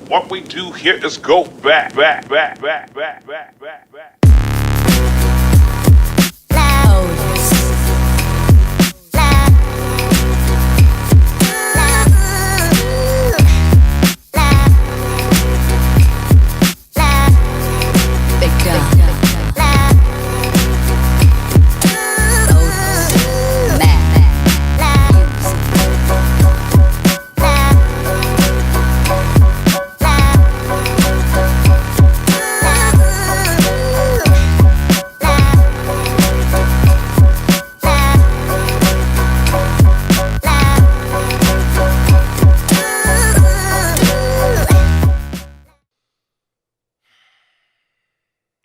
What we do here is go back.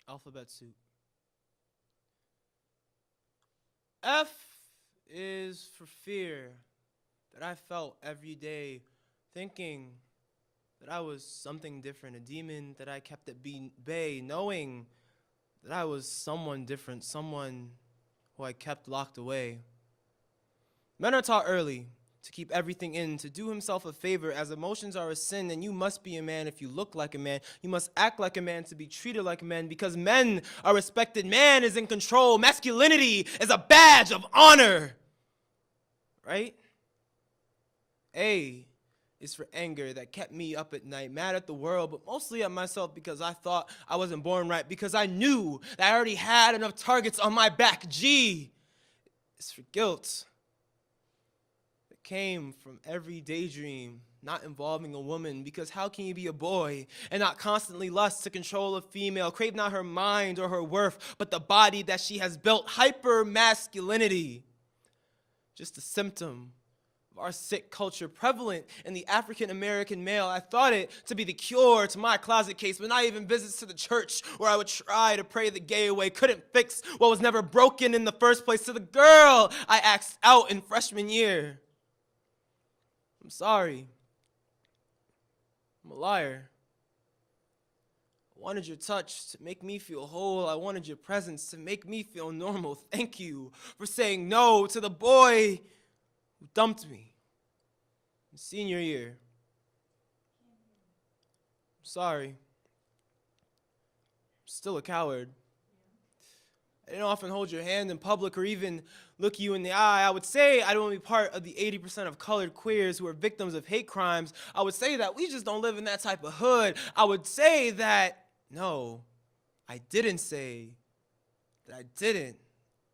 Alphabet soup. F is for fear that I felt every day, thinking that I was something different, a demon that I kept at bay, knowing that I was someone different, someone who I kept locked away. Men are taught early to keep everything in, to do himself a favor, as emotions are a sin, and you must be a man if you look like a man. You must act like a man to be treated like a man, because men are respected. Man is in control. Masculinity is a badge of honor. Right? A is for anger that kept me up at night, mad at the world, but mostly at myself because I thought I wasn't born right, because I knew that I already had enough targets on my back. G is for guilt. Came from every daydream not involving a woman, because how can you be a boy and not constantly lust to control a female, crave not her mind or her worth, but the body that she has built? Hyper masculinity, just a symptom of our sick culture prevalent in the African American male. I thought it to be the cure to my closet case, but not even visits to the church where I would try to pray the gay away couldn't fix what was never broken in the first place. To the girl I asked out in freshman year, I'm sorry. I'm a liar. I wanted your touch to make me feel whole. I wanted your presence to make me feel normal. Thank you for saying no to the boy who dumped me in senior year. I'm sorry. I'm still a coward. I didn't often hold your hand in public or even look you in the eye. I would say I don't want to be part of the 80% of colored queers who are victims of hate crimes. I would say that we just don't live in that type of hood. I would say that, no, I didn't say that I didn't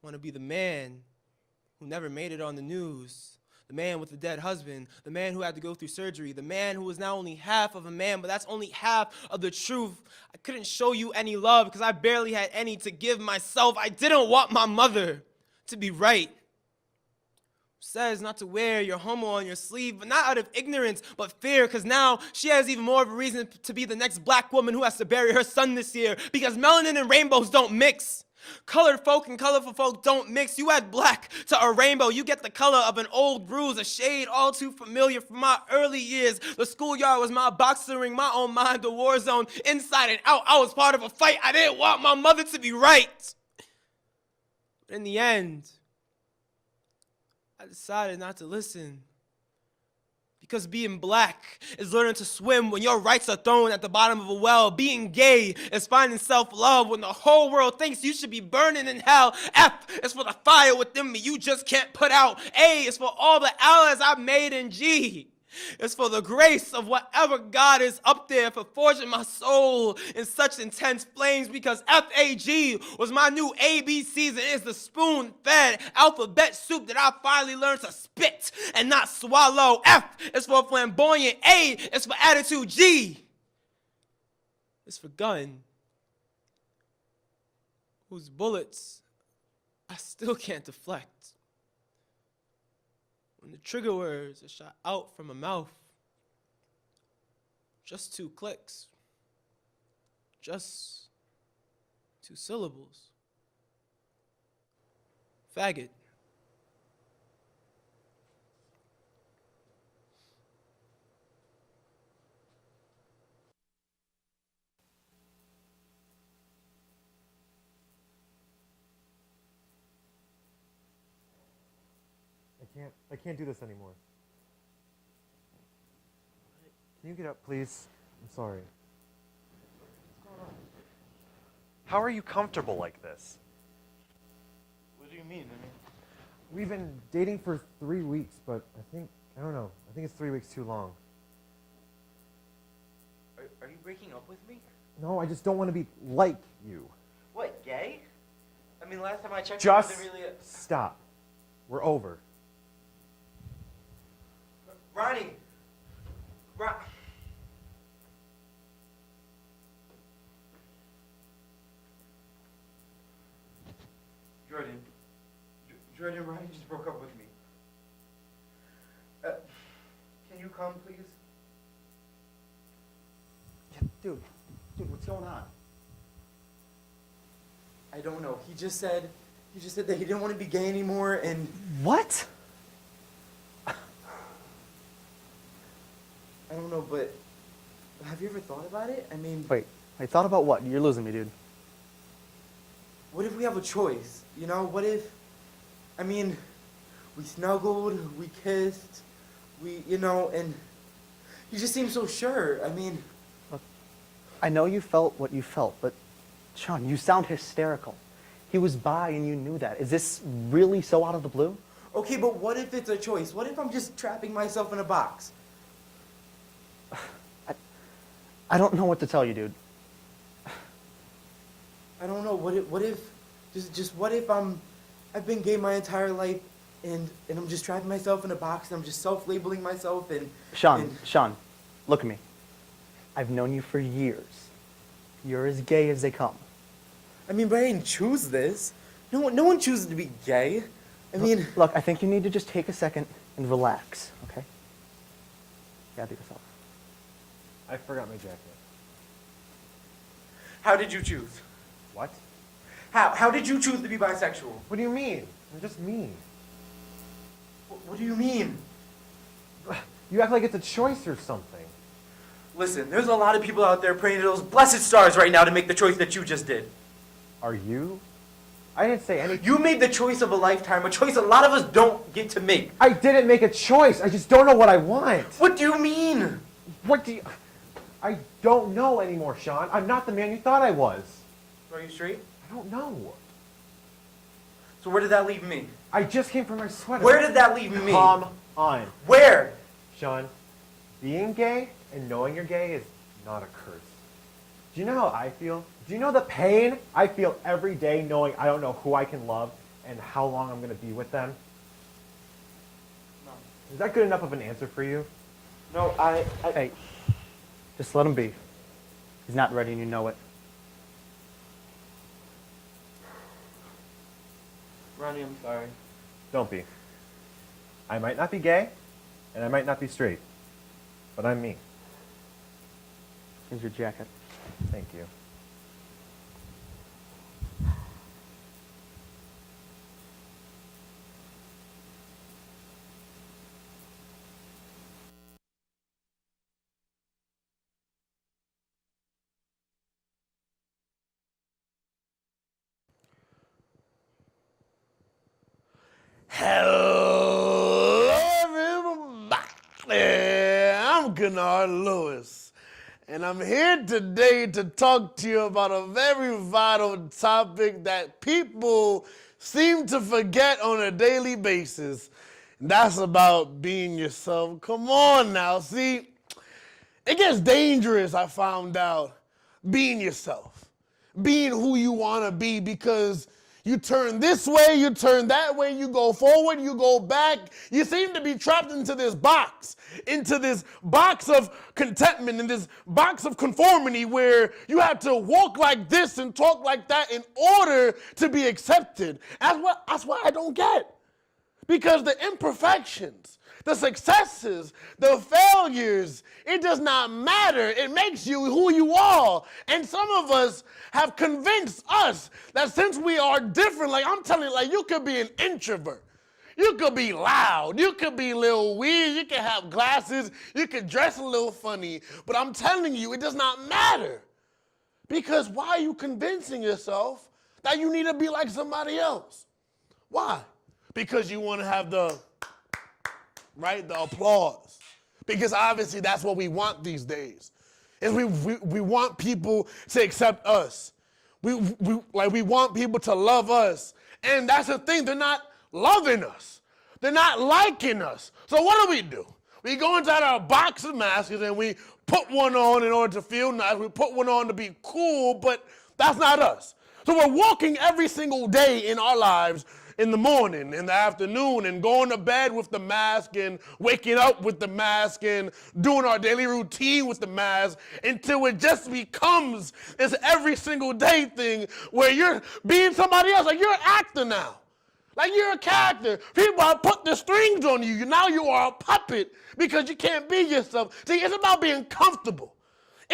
want to be the man who never made it on the news. The man with the dead husband, the man who had to go through surgery, the man who was now only half of a man, but that's only half of the truth. I couldn't show you any love because I barely had any to give myself. I didn't want my mother to be right. Says not to wear your homo on your sleeve, but not out of ignorance, but fear, because now she has even more of a reason to be the next black woman who has to bury her son this year, because melanin and rainbows don't mix. Colored folk and colorful folk don't mix. You add black to a rainbow, you get the color of an old bruise, a shade all too familiar from my early years. The schoolyard was my boxing ring, my own mind, a war zone, inside and out. I was part of a fight. I didn't want my mother to be right. But in the end, I decided not to listen. Because being black is learning to swim when your rights are thrown at the bottom of a well. Being gay is finding self-love when the whole world thinks you should be burning in hell. F is for the fire within me you just can't put out. A is for all the allies I've made in G. It's for the grace of whatever God is up there for forging my soul in such intense flames, because FAG was my new ABCs and it's the spoon-fed alphabet soup that I finally learned to spit and not swallow. F is for flamboyant. A is for attitude. G is for gun, whose bullets I still can't deflect. When the trigger words are shot out from a mouth, just 2 clicks, just 2 syllables. Faggot. I can't do this anymore. Can you get up, please? I'm sorry. What's going on? How are you comfortable like this? What do you mean? We've been dating for 3 weeks, but I don't know. I think it's 3 weeks too long. Are you breaking up with me? No, I just don't want to be like you. What, gay? I mean, last time I checked, Just it wasn't really stop. We're over. Ronnie! Jordan, Ronnie just broke up with me. Can you come, please? Yeah, dude, what's going on? I don't know. He just said that he didn't want to be gay anymore, and What? I don't know, but have you ever thought about it? I mean, Wait, thought about what? You're losing me, dude. what if we have a choice? You know, what if, I mean, we snuggled, we kissed, and you just seem so sure. I mean, I know you felt what you felt, but Sean, you sound hysterical. He was bi and you knew that. Is this really so out of the blue? okay, but what if it's a choice? What if I'm just trapping myself in a box? I don't know what to tell you, dude. I don't know. What if what if I've been gay my entire life, and I'm just trapping myself in a box, and I'm just self-labeling myself, and Sean, look at me. I've known you for years. You're as gay as they come. I mean, but I didn't choose this. No one chooses to be gay. I mean, Look, I think you need to just take a second and relax, okay? Gather yourself. I forgot my jacket. how did you choose? What? How did you choose to be bisexual? What do you mean? I'm just me. What do you mean? You act like it's a choice or something. Listen, there's a lot of people out there praying to those blessed stars right now to make the choice that you just did. Are you? I didn't say anything. You made the choice of a lifetime, a choice a lot of us don't get to make. I didn't make a choice. I just don't know what I want. What do you mean? What do you... I don't know anymore, Sean. I'm not the man you thought I was. Are you straight? I don't know. So where did that leave me? I just came from my sweater. Where did that leave me? Come on. Where? Sean, being gay and knowing you're gay is not a curse. Do you know how I feel? Do you know the pain I feel every day knowing I don't know who I can love and how long I'm going to be with them? No. Is that good enough of an answer for you? No, Hey, just let him be. He's not ready and you know it. Ronnie, I'm sorry. Don't be. I might not be gay, and I might not be straight, but I'm me. Here's your jacket. Thank you. Hello, everybody. I'm Kennard Lewis, and I'm here today to talk to you about a very vital topic that people seem to forget on a daily basis. And that's about being yourself. Come on now, see, it gets dangerous, I found out, being yourself, being who you want to be, because you turn this way, you turn that way, you go forward, you go back. You seem to be trapped into this box of contentment, in this box of conformity where you have to walk like this and talk like that in order to be accepted. That's what I don't get. Because the imperfections, the successes, the failures, it does not matter. It makes you who you are. And some of us have convinced us that since we are different, like I'm telling you, like you could be an introvert. You could be loud. You could be a little weird. You could have glasses. You could dress a little funny. But I'm telling you, it does not matter. Because why are you convincing yourself that you need to be like somebody else? Why? Because you want to have the applause. Because obviously that's what we want these days. is we want people to accept us. We want people to love us. And that's the thing, they're not loving us. They're not liking us. So what do? We go inside our box of masks and we put one on in order to feel nice. We put one on to be cool, but that's not us. So we're walking every single day in our lives, in the morning, in the afternoon, and going to bed with the mask and waking up with the mask and doing our daily routine with the mask until it just becomes this every single day thing where you're being somebody else. Like you're an actor now. Like you're a character. People have put the strings on you. Now you are a puppet because you can't be yourself. See, it's about being comfortable.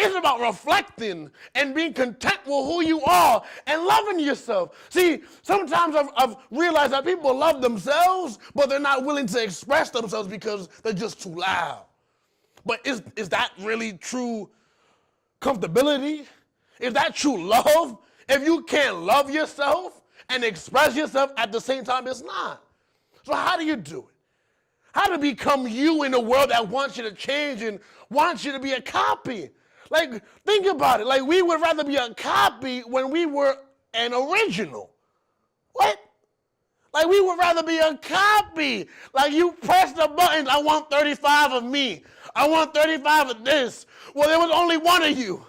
It's about reflecting and being content with who you are and loving yourself. See, sometimes I've realized that people love themselves, but they're not willing to express themselves because they're just too loud. But is that really true comfortability? Is that true love? If you can't love yourself and express yourself at the same time, it's not. So how do you do it? How to become you in a world that wants you to change and wants you to be a copy? Like, think about it. Like, we would rather be a copy when we were an original. What? Like, we would rather be a copy. Like, you press the buttons, I want 35 of me. I want 35 of this. Well, there was only one of you.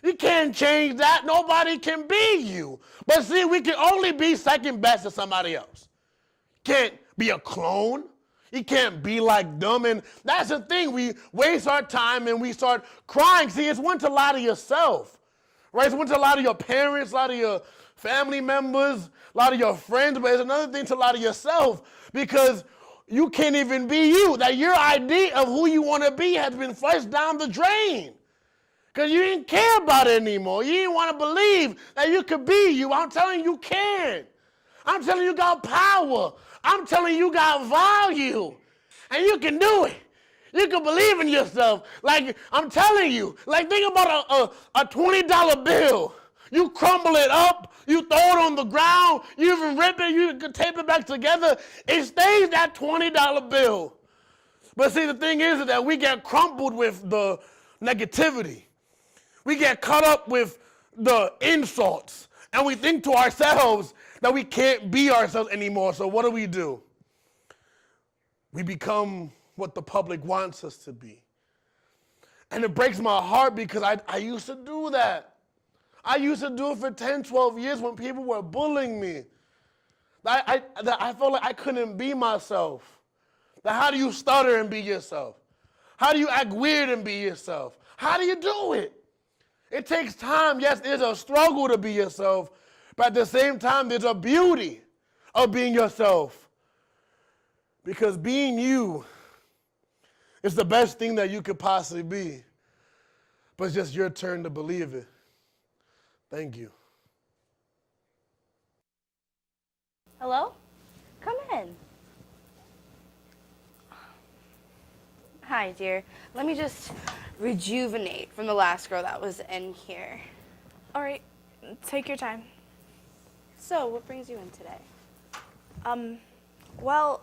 You can't change that. Nobody can be you. But see, we can only be second best to somebody else. Can't be a clone. You can't be like them. And that's the thing. We waste our time and we start crying. See, it's one to lie to yourself, right? It's one to lie to your parents, a lot of your family members, a lot of your friends. But it's another thing to lie to yourself because you can't even be you. That your idea of who you want to be has been flushed down the drain. Because you didn't care about it anymore. You didn't want to believe that you could be you. I'm telling you can. I'm telling you got power. I'm telling you got value. And you can do it. You can believe in yourself. Like, I'm telling you. Like, think about a $20 bill. You crumble it up. You throw it on the ground. You even rip it. You can tape it back together. It stays that $20 bill. But see, the thing is that we get crumpled with the negativity. We get caught up with the insults. And we think to ourselves that we can't be ourselves anymore. So what do? We become what the public wants us to be. And it breaks my heart because I used to do that. I used to do it for 10, 12 years when people were bullying me. I felt like I couldn't be myself. How do you stutter and be yourself? How do you act weird and be yourself? How do you do it? It takes time. Yes, there's a struggle to be yourself, but at the same time, there's a beauty of being yourself. Because being you is the best thing that you could possibly be. But it's just your turn to believe it. Thank you. Hello? Come in. Hi, dear. Let me just rejuvenate from the last girl that was in here. All right, take your time. So, what brings you in today? Well,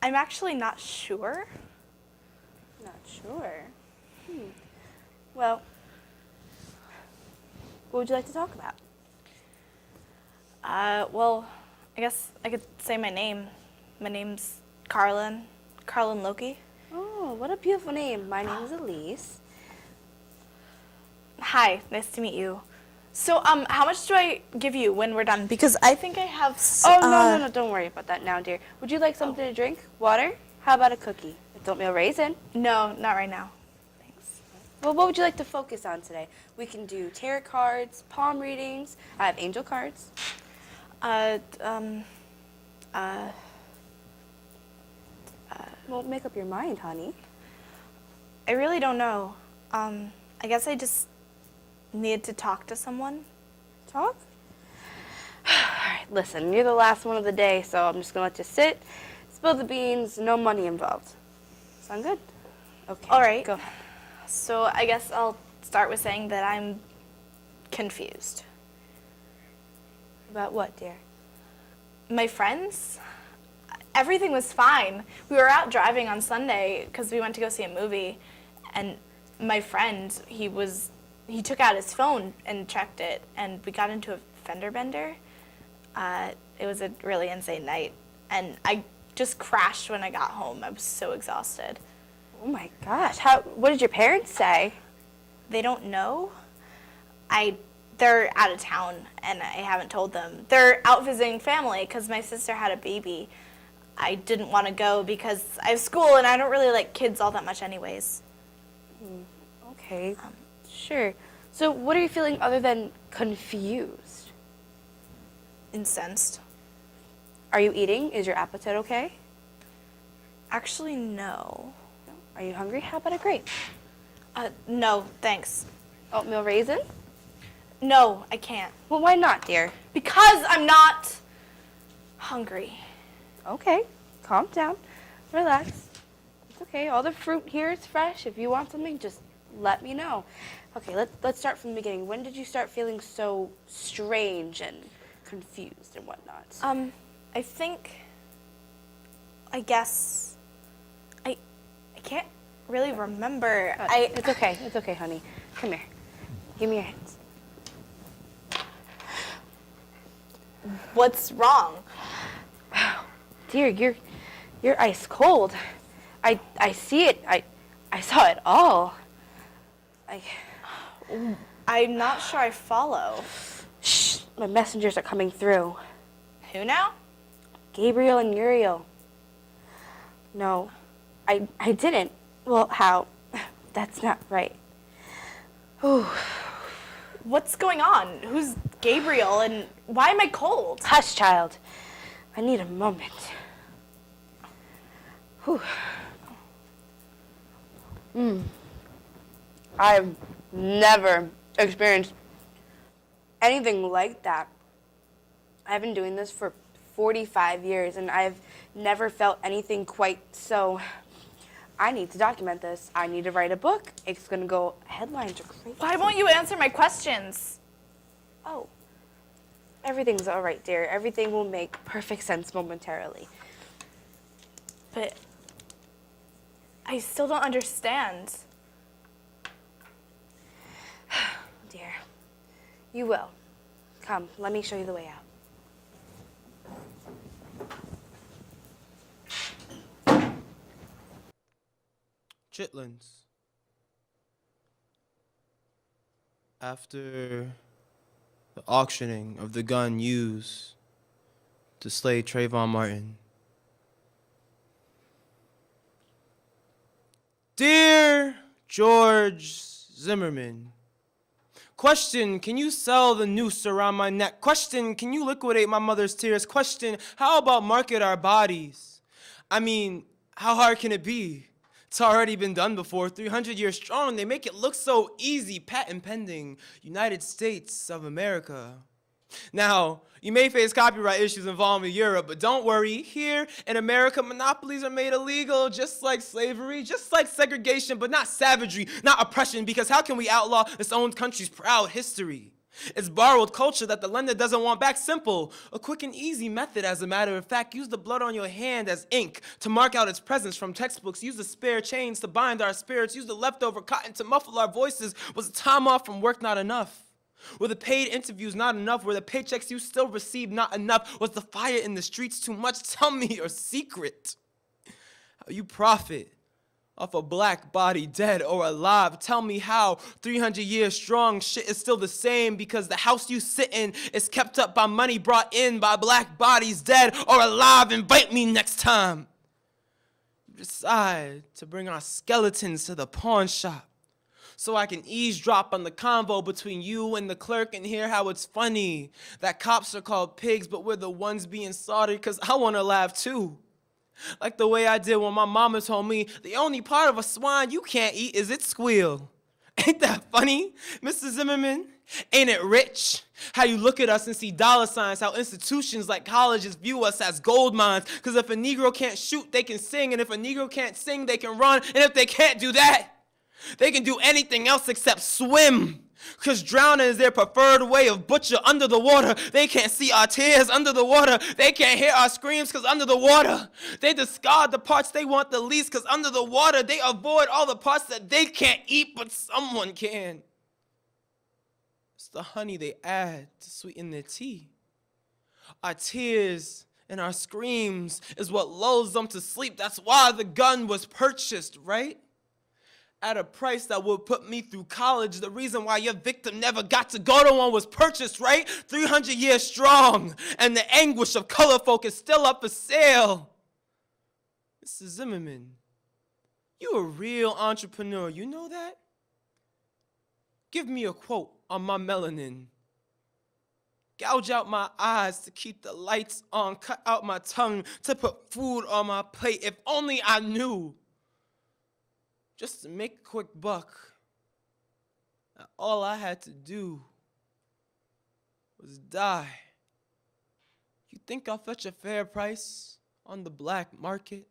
I'm actually not sure. Not sure. Well, what would you like to talk about? Well, I guess I could say my name. My name's Carlin Loki. Oh, what a beautiful name. My name is Elise. Hi, nice to meet you. So, how much do I give you when we're done? Because I think I have No, don't worry about that now, dear. Would you like something to drink? Water? How about a cookie? A oatmeal raisin? No, not right now. Thanks. Well, what would you like to focus on today? We can do tarot cards, palm readings. I have angel cards. Well, make up your mind, honey. I really don't know. I guess I just need to talk to someone. Talk? All right, listen, you're the last one of the day, so I'm just going to let you sit, spill the beans, no money involved. Sound good? Okay. All right. Go. So I guess I'll start with saying that I'm confused. About what, dear? My friends, everything was fine. We were out driving on Sunday because we went to go see a movie, and my friend, he took out his phone and checked it, and we got into a fender bender. It was a really insane night, and I just crashed when I got home. I was so exhausted. Oh my gosh, what did your parents say? They don't know. They're out of town, and I haven't told them. They're out visiting family because my sister had a baby. I didn't want to go because I have school, and I don't really like kids all that much anyways. Okay, sure. So what are you feeling other than confused? Incensed. Are you eating? Is your appetite okay? Actually, no. Are you hungry? How about a grape? No, thanks. Oatmeal raisin? No, I can't. Well, why not, dear? Because I'm not hungry. Okay, calm down, relax. It's okay, all the fruit here is fresh. If you want something, just let me know. Okay, let's start from the beginning. When did you start feeling so strange and confused and whatnot? I guess, I can't really remember. It's okay, honey. Come here. Give me your hands. What's wrong? Dear, you're ice cold. I see it. I saw it all. I'm not sure I follow. Shh, my messengers are coming through. Who now? Gabriel and Uriel. No, I didn't. Well, how? That's not right. Whew. What's going on? Who's Gabriel, and why am I cold? Hush, child. I need a moment. Whew. I've never experienced anything like that. I've been doing this for 45 years, and I've never felt anything quite so. I need to document this. I need to write a book. It's gonna go headlines are crazy. Why won't you answer my questions? Oh, everything's all right, dear. Everything will make perfect sense momentarily. But I still don't understand. Dear, you will. Come, let me show you the way out. Chitlins. After the auctioning of the gun used to slay Trayvon Martin, Dear George Zimmerman, question, can you sell the noose around my neck? Question, can you liquidate my mother's tears? Question, how about market our bodies? I mean, how hard can it be? It's already been done before, 300 years strong. They make it look so easy, patent pending, United States of America. Now, you may face copyright issues involving Europe, but don't worry. Here in America, monopolies are made illegal, just like slavery, just like segregation, but not savagery, not oppression, because how can we outlaw its own country's proud history? It's borrowed culture that the lender doesn't want back. Simple, a quick and easy method, as a matter of fact. Use the blood on your hand as ink to mark out its presence from textbooks. Use the spare chains to bind our spirits. Use the leftover cotton to muffle our voices. Was the time off from work not enough? Were the paid interviews not enough? Were the paychecks you still receive not enough? Was the fire in the streets too much? Tell me your secret. How you profit off a black body, dead or alive. Tell me how 300 years strong shit is still the same, because the house you sit in is kept up by money brought in by black bodies, dead or alive. Invite me next time you decide to bring our skeletons to the pawn shop, so I can eavesdrop on the convo between you and the clerk and hear how it's funny that cops are called pigs, but we're the ones being slaughtered, because I want to laugh too. Like the way I did when my mama told me the only part of a swine you can't eat is its squeal. Ain't that funny, Mr. Zimmerman? Ain't it rich? How you look at us and see dollar signs, how institutions like colleges view us as gold mines. Because if a Negro can't shoot, they can sing, and if a Negro can't sing, they can run, and if they can't do that, they can do anything else except swim. Cause drowning is their preferred way of butcher under the water. They can't see our tears under the water. They can't hear our screams cause under the water. They discard the parts they want the least cause under the water they avoid all the parts that they can't eat but someone can. It's the honey they add to sweeten their tea. Our tears and our screams is what lulls them to sleep. That's why the gun was purchased, right? At a price that would put me through college. The reason why your victim never got to go to one was purchased, right? 300 years strong, and the anguish of color folk is still up for sale. Mr. Zimmerman, you a real entrepreneur, you know that? Give me a quote on my melanin. Gouge out my eyes to keep the lights on, cut out my tongue to put food on my plate. If only I knew. Just to make a quick buck, all I had to do was die. You think I'll fetch a fair price on the black market?